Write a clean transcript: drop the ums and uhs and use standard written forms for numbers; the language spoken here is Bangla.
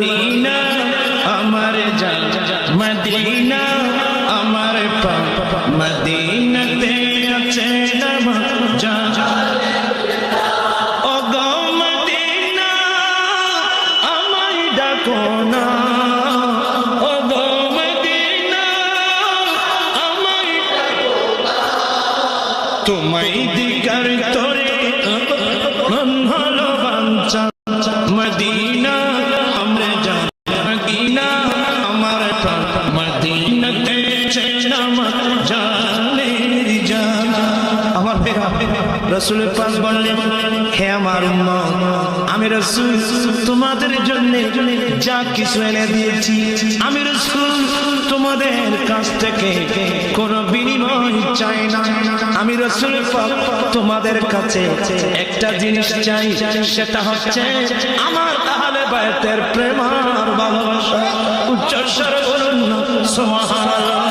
মদিনা আমার জান মদিনা আমার পাক মদিনাতে আছে আমার জান ও গো মদিনা আমায় ডাকো না ও গো মদিনা আমায় ডাকো না তোমায় দিগার তোরে মন হলো বাঞ্ছা মদিনা আমরা জান মদিনা আমার প্রাণ মদিনাতে চেনাম জানের জান আমার ভাইরা রাসূল পাক বললেন হে আমার উম্মত আমি রাসূল তোমাদের জন্য যা কিছু এনে দিয়েছি আমি রাসূল তোমাদের কাছ থেকে কোনো বিনিময় চাই না আমি রাসূল পাক তোমাদের কাছে একটা জিনিস চাই সেটা হচ্ছে আমার আহলে বাইতের প্রেম আর ভালোবাসা উচ্চ স্বরে বলুন সুবহানাল্লাহ